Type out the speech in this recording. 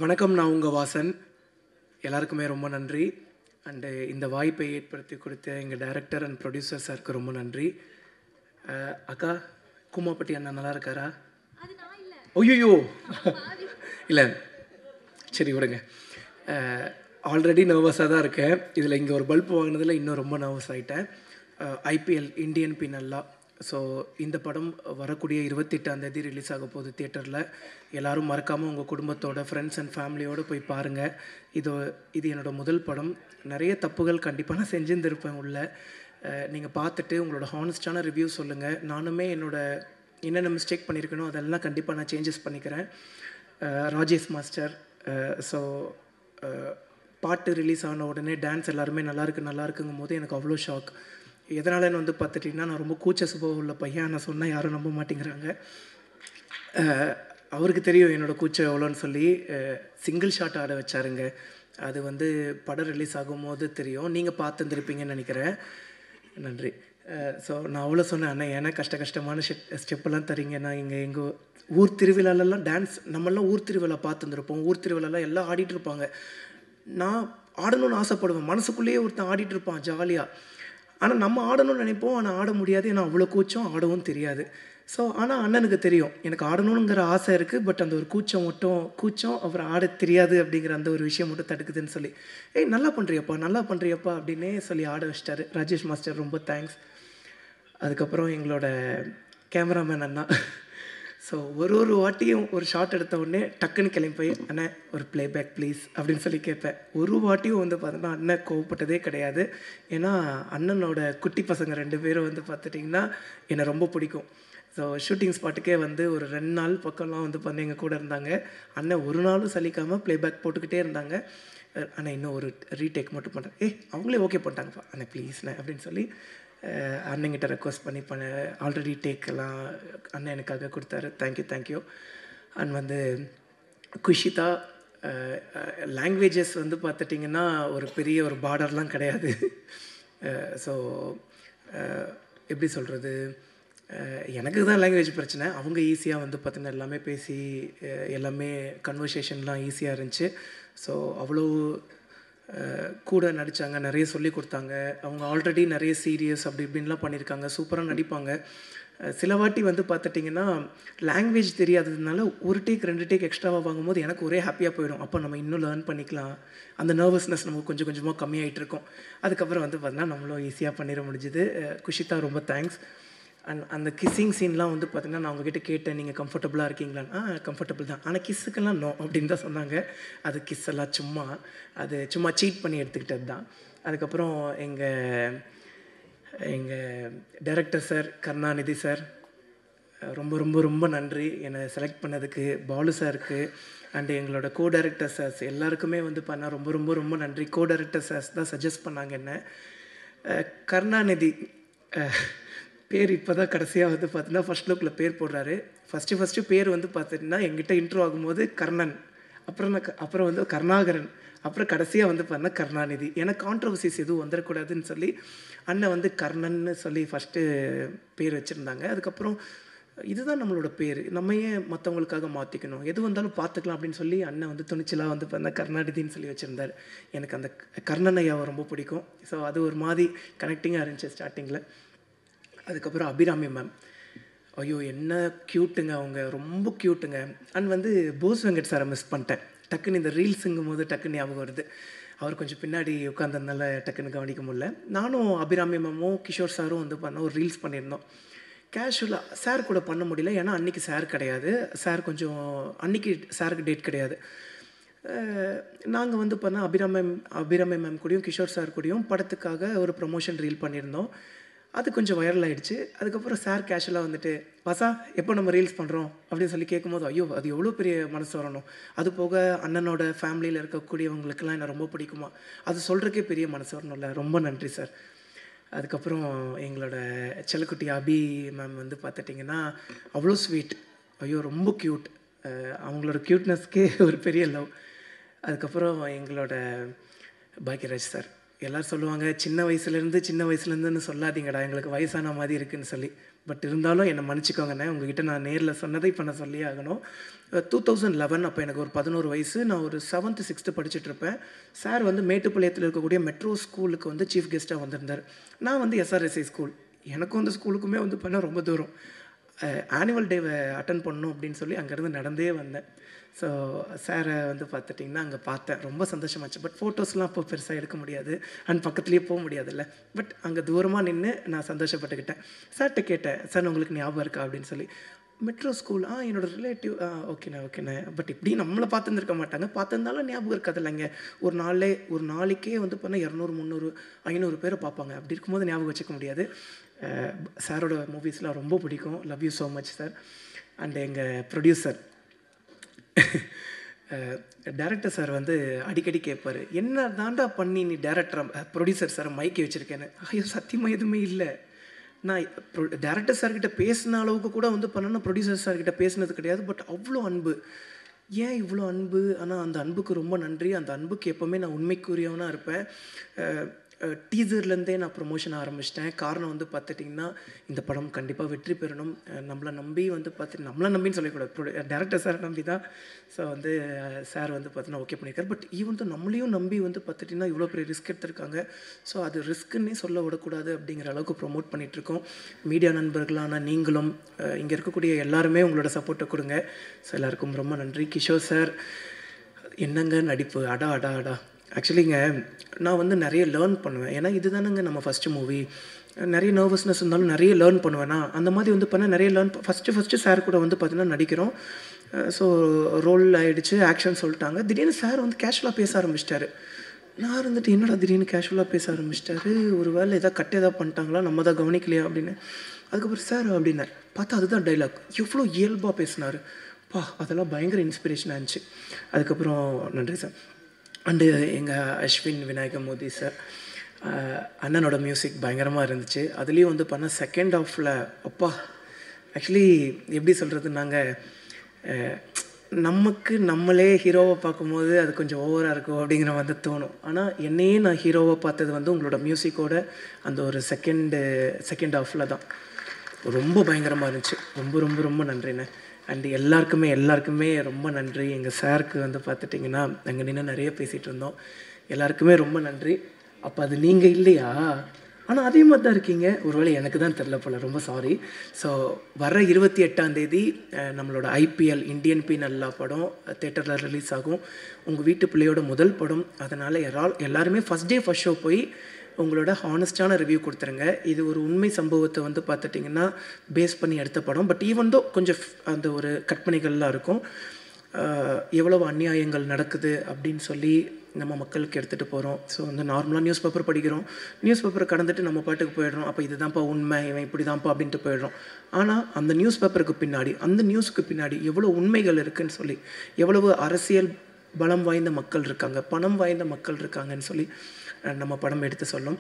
வணக்கம், நான் உங்கள் வாசன். எல்லாருக்குமே ரொம்ப நன்றி. அண்டு இந்த வாய்ப்பை ஏற்படுத்தி கொடுத்த எங்கள் டைரக்டர் அண்ட் ப்ரொடியூசர் சாருக்கு ரொம்ப நன்றி. அக்கா, கூமாப்பட்டி அண்ணா நல்லா இருக்காரா? ஐயோ இல்லை, சரி விடுங்க. ஆல்ரெடி நர்வஸாக தான் இருக்கேன். இதில் இங்கே ஒரு பல்ப் வாங்கினதில் இன்னும் ரொம்ப நர்வஸ் ஆகிட்டேன். IPL Indian பின்னல்லா. ஸோ இந்த படம் வரக்கூடிய 28ஆம் தேதி ரிலீஸ் ஆக போகுது தியேட்டரில். எல்லோரும் மறக்காமல் உங்கள் குடும்பத்தோட ஃப்ரெண்ட்ஸ் அண்ட் ஃபேமிலியோடு போய் பாருங்கள். இது என்னோடய முதல் படம். நிறைய தப்புகள் கண்டிப்பாக நான் செஞ்சுருந்துருப்பேன் உள்ள. நீங்கள் பார்த்துட்டு உங்களோட ஹானஸ்டான ரிவ்யூ சொல்லுங்கள். நானுமே என்னென்ன மிஸ்டேக் பண்ணியிருக்கனோ அதெல்லாம் கண்டிப்பாக நான் சேஞ்சஸ் பண்ணிக்கிறேன். ராஜேஷ் மாஸ்டர். ஸோ பாட்டு ரிலீஸ் ஆன உடனே டான்ஸ் எல்லாருமே நல்லாயிருக்குங்கும் போது எனக்கு அவ்வளோ ஷாக். எதனாலன்னு வந்து பார்த்துட்டிங்கன்னா, நான் ரொம்ப கூச்ச சுபாவம் உள்ள பையன். நான் சொன்னால் யாரும் நம்ப மாட்டேங்கிறாங்க. அவருக்கு தெரியும் என்னோடய கூச்சம் எவ்வளோன்னு சொல்லி சிங்கிள் ஷாட் ஆட வச்சாருங்க. அது வந்து படம் ரிலீஸ் ஆகும்போது தெரியும். நீங்கள் பார்த்துருந்துருப்பீங்கன்னு நினைக்கிறேன். நன்றி. ஸோ நான் அவ்வளோ சொன்னேன், அண்ணா ஏன்னா கஷ்டமான ஸ்டெப்பெல்லாம் தரீங்க. நான் எங்கள் ஊர் திருவிழாலெல்லாம் டான்ஸ் நம்மளாம் ஊர் திருவிழா பார்த்துருந்துருப்போம். ஊர் திருவிழாலாம் எல்லாம் ஆடிட்டுருப்பாங்க. நான் ஆடணும்னு ஆசைப்படுவேன். மனசுக்குள்ளேயே ஒருத்தன் ஆடிட்டுருப்பான் ஜாலியாக. ஆனால் நம்ம ஆடணும்னு நினைப்போம், ஆனால் ஆட முடியாது. ஏன்னா அவ்வளோ கூச்சம், ஆடவும் தெரியாது. ஸோ ஆனால் அண்ணனுக்கு தெரியும் எனக்கு ஆடணுங்கிற ஆசை இருக்குது. பட் அந்த ஒரு கூச்சம் அப்புறம் ஆட தெரியாது அப்படிங்கிற அந்த ஒரு விஷயம் மட்டும் தடுக்குதுன்னு சொல்லி, நல்லா பண்ணுறியப்பா அப்படின்னே சொல்லி ஆட வச்சிட்டாரு ராஜேஷ் மாஸ்டர். ரொம்ப தேங்க்ஸ். அதுக்கப்புறம் எங்களோட கேமராமேன் அண்ணா. ஸோ ஒரு வாட்டியும் ஒரு ஷாட் எடுத்த உடனே டக்குன்னு கிளம்பி போய், அண்ணே ஒரு ப்ளேபேக் ப்ளீஸ் அப்படின்னு சொல்லி கேட்பேன். ஒரு வாட்டியும் வந்து பார்த்தோன்னா அண்ணன் கோவப்பட்டதே கிடையாது. ஏன்னா அண்ணனோட குட்டி பசங்க 2 பேரும் வந்து பார்த்துட்டிங்கன்னா என்னை ரொம்ப பிடிக்கும். ஸோ ஷூட்டிங் ஸ்பாட்டுக்கே வந்து ஒரு 2 நாள் பக்கம்லாம் வந்து பண்ணி எங்கள் கூட இருந்தாங்க. அண்ணன் ஒரு நாளும் சலிக்காமல் ப்ளேபேக் போட்டுக்கிட்டே இருந்தாங்க. அண்ணன் இன்னும் ஒரு ரீடேக் மட்டும் பண்ணுறேன். அவங்களே ஓகே பண்ணிட்டாங்கப்பா, அண்ணே ப்ளீஸ்ண்ணே அப்படின்னு சொல்லி அண்ணங்கிட்ட ரெக்வஸ்ட் பண்ணி ஆல்ரெடி டேக்கெல்லாம் அண்ணன் எனக்காக கொடுத்தாரு. தேங்க்யூ. அண்ட் வந்து குஷிதா. லாங்குவேஜஸ் வந்து பார்த்துட்டிங்கன்னா ஒரு பெரிய ஒரு பார்டர்லாம் கிடையாது. ஸோ எப்படி சொல்கிறது, எனக்கு தான் லாங்குவேஜ் பிரச்சனை. அவங்க ஈஸியாக வந்து பார்த்திங்கன்னா எல்லாமே பேசி எல்லாமே கன்வர்சேஷன்லாம் ஈஸியாக இருந்துச்சு. ஸோ அவ்வளோ கூட நடித்தாங்க, நிறைய சொல்லி கொடுத்தாங்க. அவங்க ஆல்ரெடி நிறைய சீரியஸ் அப்படி இப்படின்லாம் பண்ணியிருக்காங்க. சூப்பராக நடிப்பாங்க. சில வாட்டி வந்து பார்த்துட்டிங்கன்னா லாங்குவேஜ் தெரியாததுனால ஒரு டேக் 2 டேக் எக்ஸ்ட்ராவாக வாங்கும்போது எனக்கு ஒரே ஹாப்பியாக போயிடும். அப்போ நம்ம இன்னும் லேர்ன் பண்ணிக்கலாம். அந்த நர்வஸ்னஸ் நமக்கு கொஞ்சம் கொஞ்சமாக கம்மியாகிட்டு இருக்கும். அதுக்கப்புறம் வந்து பார்த்தீங்கன்னா நம்மளும் ஈஸியாக பண்ணிட முடிஞ்சுது. குஷிதா ரொம்ப தேங்க்ஸ். அண்ட் அந்த கிஸ்ஸிங் சீன்லாம் வந்து பார்த்திங்கன்னா நான் அவங்ககிட்ட கேட்டேன், நீங்கள் கம்ஃபர்டபுளாக இருக்கீங்களான்னு. கம்ஃபர்டபுள் தான், ஆனால் கிஸ்ஸுக்கெல்லாம் நோ அப்படின்னு தான் சொன்னாங்க. அது கிஸ் எல்லாம் சும்மா சீட் பண்ணி எடுத்துக்கிட்டது தான். அதுக்கப்புறம் எங்கள் டைரக்டர் சார் கருணாநிதி சார் ரொம்ப ரொம்ப ரொம்ப நன்றி என்னை செலக்ட் பண்ணதுக்கு. பாலு சாருக்கு அண்டு எங்களோட கோ டைரக்டர் சார்ஸ் எல்லாருக்குமே வந்து பண்ணால் ரொம்ப ரொம்ப ரொம்ப நன்றி. கோ டைரக்டர் சார்ஸ் தான் சஜஸ்ட் பண்ணாங்க என்ன. கருணாநிதி பேர் இப்போ தான் கடைசியாக வந்து பார்த்தீங்கன்னா ஃபஸ்ட் லுக்கில் பேர் போடுறாரு. ஃபஸ்ட்டு பேர் வந்து பார்த்திங்கன்னா எங்கிட்ட இன்ட்ரோ ஆகும்போது கர்ணன், அப்புறம் வந்து கருணாகரன், அப்புறம் கடைசியாக வந்து பார்த்தீங்கன்னா கருணாநிதி. ஏன்னா கான்ட்ரவர்சிஸ் எதுவும் வந்துடக்கூடாதுன்னு சொல்லி அண்ணன் வந்து கர்ணன்னு சொல்லி ஃபஸ்ட்டு பேர் வச்சுருந்தாங்க. அதுக்கப்புறம் இதுதான் நம்மளோட பேர், நம்ம ஏன் மற்றவங்களுக்காக மாற்றிக்கணும், எது வந்தாலும் பார்த்துக்கலாம் அப்படின்னு சொல்லி அண்ணன் வந்து துணிச்சலாக வந்து பார்த்தீங்கன்னா கருணாநிதின்னு சொல்லி வச்சுருந்தார். எனக்கு அந்த கர்ணன் ஐயாவை ரொம்ப பிடிக்கும். ஸோ அது ஒரு மாதிரி கனெக்டிங்காக இருந்துச்சு ஸ்டார்டிங்கில். அதுக்கப்புறம் அபிராமி மேம், ஐயோ என்ன க்யூட்டுங்க, அவங்க ரொம்ப க்யூட்டுங்க. அண்ட் வந்து போஸ் வெங்கட் சாரை மிஸ் பண்ணிட்டேன். டக்குன்னு இந்த ரீல்ஸுங்கும் போது டக்குன்னு ஞாபகம் வருது. அவர் கொஞ்சம் பின்னாடி உட்காந்ததுனால டக்குன்னு கவனிக்க முடியல. நானும் அபிராமி மேமும் கிஷோர் சாரும் வந்து பண்ண ஒரு ரீல்ஸ் பண்ணியிருந்தோம். கேஷுவலாக சார் கூட பண்ண முடியல, ஏன்னா அன்றைக்கி சார் கிடையாது. அன்றைக்கி சாருக்கு டேட் கிடையாது. நாங்கள் வந்து பண்ணால் அபிராமி மேம் கூடயும் கிஷோர் சார் கூடயும் படத்துக்காக ஒரு ப்ரமோஷன் ரீல் பண்ணியிருந்தோம். அது கொஞ்சம் வைரல் ஆகிடுச்சு. அதுக்கப்புறம் சார் கேஷுவலாக வந்துட்டு, வாசா எப்போ நம்ம ரீல்ஸ் பண்ணுறோம் அப்படின்னு சொல்லி கேட்கும்போது, ஐயோ அது எவ்வளோ பெரிய மனசு வரணும். அது போக அண்ணனோட ஃபேமிலியில் இருக்கக்கூடியவங்களுக்கெல்லாம் என்ன ரொம்ப பிடிக்குமா, அது சொல்கிறக்கே பெரிய மனசு வரணும்ல. ரொம்ப நன்றி சார். அதுக்கப்புறம் எங்களோட செல்லக்குட்டி அபி மேம் வந்து பார்த்துட்டிங்கன்னா அவ்வளோ ஸ்வீட், ஐயோ ரொம்ப க்யூட். அவங்களோட க்யூட்னஸ்க்கே ஒரு பெரிய லவ். அதுக்கப்புறம் எங்களோட பாக்யராஜ் சார். எல்லோரும் சொல்லுவாங்க சின்ன வயசுலேருந்துன்னு சொல்லாதீங்கடா, எங்களுக்கு வயசான மாதிரி இருக்குதுன்னு சொல்லி. பட் இருந்தாலும் என்னை மன்னிச்சிக்கோங்கண்ணே, உங்ககிட்ட நான் நேரில் சொன்னதை இப்போ நான் சொல்லியே ஆகணும். 2011 அப்போ எனக்கு ஒரு 11 வயசு. நான் ஒரு 7th 6th படிச்சுட்ருப்பேன். சார் வந்து மேட்டுப்பாளையத்தில் இருக்கக்கூடிய மெட்ரோ ஸ்கூலுக்கு வந்து சீஃப் கெஸ்ட்டாக வந்திருந்தார். நான் வந்து எஸ்ஆர்எஸ்ஐ ஸ்கூல், எனக்கும் அந்த ஸ்கூலுக்குமே வந்து பண்ண ரொம்ப தூரம். ஆனுவல் டேவை அட்டன் பண்ணணும் அப்படின்னு சொல்லி அங்கேருந்து நடந்தே வந்தேன். ஸோ சாரை வந்து பார்த்துட்டிங்கன்னா அங்கே பார்த்தேன், ரொம்ப சந்தோஷமாச்சு. பட் ஃபோட்டோஸ்லாம் அப்போ பெருசாக எடுக்க முடியாது அண்ட் பக்கத்துலேயே போக முடியாதுல்ல. பட் அங்கே தூரமாக நின்று நான் சந்தோஷப்பட்டுக்கிட்டேன். சார்கிட்ட கேட்டேன், சார் உங்களுக்கு ஞாபகம் இருக்கா அப்படின்னு சொல்லி. மெட்ரோ ஸ்கூல் என்னோடய ரிலேட்டிவ் ஓகேண்ணே. பட் இப்படி நம்மளை பார்த்துருந்துருக்க மாட்டாங்க, பார்த்துருந்தாலும் ஞாபகம் இருக்காது இல்லைங்க. ஒரு நாளைக்கே வந்து பண்ணால் 200 300 500 பேரை பார்ப்பாங்க. அப்படி இருக்கும்போது ஞாபகம் வச்சுக்க முடியாது. சாரோட மூவிஸ்லாம் ரொம்ப பிடிக்கும். Love you so much sir. And எங்கள் ப்ரொடியூசர் டேரக்டர் சார் வந்து அடிக்கடி கேட்பார், என்ன தாண்டா பண்ணி நீ ப்ரொடியூசர் சார் மைக்கி வச்சுருக்கேன்னு. ஐயோ சத்தியமாக எதுவுமே இல்லை. நான் டேரக்டர் சார்கிட்ட பேசின அளவுக்கு கூட வந்து பண்ணணும், ப்ரொடியூசர் சார்கிட்ட பேசினது கிடையாது. பட் அவ்வளோ அன்பு, ஏன் இவ்வளோ அன்பு? ஆனால் அந்த அன்புக்கு ரொம்ப நன்றி. அந்த அன்புக்கு எப்போவுமே நான் உண்மைக்குரியவனாக இருப்பேன். டீசர்லேருந்தே நான் ப்ரொமோஷன் ஆரம்பிச்சிட்டேன். காரணம் வந்து பார்த்துட்டிங்கன்னா, இந்த படம் கண்டிப்பாக வெற்றி பெறணும். நம்மளை நம்பி வந்து நம்மளை நம்பின்னு சொல்லக்கூடாது, டேரக்டர் சாரை நம்பி தான். ஸோ வந்து சார் வந்து பார்த்தீங்கன்னா ஓகே பண்ணியிருக்காரு. பட் ஈவன் தான் நம்மளையும் நம்பி வந்து பார்த்துட்டிங்கன்னா இவ்வளோ பெரிய ரிஸ்க் எடுத்திருக்காங்க. ஸோ அது ரிஸ்க்குன்னே சொல்ல விடக்கூடாது அப்படிங்கிற அளவுக்கு ப்ரொமோட் பண்ணிகிட்ருக்கோம். மீடியா நண்பர்களான நீங்களும் இங்கே இருக்கக்கூடிய எல்லாருமே உங்களோட சப்போர்ட்டை கொடுங்க. ஸோ எல்லாருக்கும் ரொம்ப நன்றி. கிஷோர் சார், என்னங்க நடிப்பு, அடா. ஆக்சுவலிங்க நான் வந்து நிறைய லேர்ன் பண்ணுவேன். ஏன்னா இது தானேங்க நம்ம ஃபஸ்ட்டு மூவி. நிறைய நர்வஸ்னஸ் இருந்தாலும் நிறைய லேர்ன் பண்ணுவேன்னா, அந்த மாதிரி வந்து பண்ணால் நிறைய ஃபஸ்ட்டு சார் கூட வந்து பார்த்தீங்கன்னா நடிக்கிறோம். ஸோ ரோல் ஆகிடுச்சு, ஆக்ஷன் சொல்லிட்டாங்க. திடீர்னு சார் வந்து கேஷுவலாக பேச ஆரம்பிச்சிட்டாரு. நான் இருந்துட்டு என்னடா திடீர்னு கேஷுவலாக பேச ஆரம்பிச்சிட்டாரு, ஒரு வேளை எதாவது பண்ணிட்டாங்களா, நம்ம தான் கவனிக்கலையா அப்படின்னு. அதுக்கப்புறம் சார் அப்படின்னேன், பார்த்தா அதுதான் டைலாக். எவ்வளோ இயல்பாக பேசினார் அதெல்லாம் பயங்கர இன்ஸ்பிரேஷனாக இருந்துச்சு. அதுக்கப்புறம் நன்றி சார். அண்டு எங்கள் அஸ்வின் விநாயகமூர்த்தி சார், அண்ணனோட மியூசிக் பயங்கரமாக இருந்துச்சு. அதுலேயும் வந்து பண்ண செகண்ட் ஹாஃபில் ஆக்சுவலி எப்படி சொல்கிறது, நாங்கள் நமக்கு நம்மளே ஹீரோவை பார்க்கும்போது அது கொஞ்சம் ஓவராக இருக்கும் அப்படிங்கிற மாதிரி தோணும். ஆனால் என்னையே நான் ஹீரோவை பார்த்தது வந்து உங்களோட மியூசிக்கோட அந்த ஒரு செகண்ட் ஹாஃபில் தான். ரொம்ப பயங்கரமாக இருந்துச்சு. ரொம்ப ரொம்ப ரொம்ப நன்றிண்ணே. அண்டு எல்லாருக்குமே ரொம்ப நன்றி. எங்கள் சாருக்கு வந்து பார்த்துட்டிங்கன்னா நாங்கள் நின்று நிறைய பேசிகிட்டு இருந்தோம். எல்லாருக்குமே ரொம்ப நன்றி. அப்போ அது நீங்கள் இல்லையா? ஆனால் அதே மாதிரி தான் இருக்கீங்க. ஒருவேளை எனக்கு தான் தெரில போல், ரொம்ப சாரி. ஸோ வர 28ஆம் தேதி நம்மளோட IPL இந்தியன் பீனல்லா படம் தேட்டரில் ரிலீஸ் ஆகும். உங்கள் வீட்டு பிள்ளையோட முதல் படம். அதனால் எல்லாருமே ஃபஸ்ட் டே ஃபஸ்ட் ஷோ போய் உங்களோட ஹானஸ்டான ரிவ்யூ கொடுத்துருங்க. இது ஒரு உண்மை சம்பவத்தை வந்து பார்த்துட்டிங்கன்னா பேஸ் பண்ணி எடுத்த படம். பட் ஈவன் தோ கொஞ்சம் அந்த ஒரு கற்பனைகள்லாம் இருக்கும். எவ்வளவு அநியாயங்கள் நடக்குது அப்படின்னு சொல்லி நம்ம மக்களுக்கு எடுத்துகிட்டு போகிறோம். ஸோ வந்து நார்மலாக நியூஸ் பேப்பர் படிக்கிறோம், நியூஸ் பேப்பரை கடந்துட்டு நம்ம பாட்டுக்கு போயிடுறோம். அப்போ இதுதான்ப்பா உண்மை, இவன் இப்படி தான்ப்பா அப்படின்ட்டு போயிடுறோம். ஆனால் அந்த நியூஸ் பேப்பருக்கு பின்னாடி, அந்த நியூஸுக்கு பின்னாடி எவ்வளோ உண்மைகள் இருக்குதுன்னு சொல்லி, எவ்வளவு அரசியல் பலம் வாய்ந்த மக்கள் இருக்காங்க, பணம் வாய்ந்த மக்கள் இருக்காங்கன்னு சொல்லி நம்ம படம் எடுத்து சொல்லும்.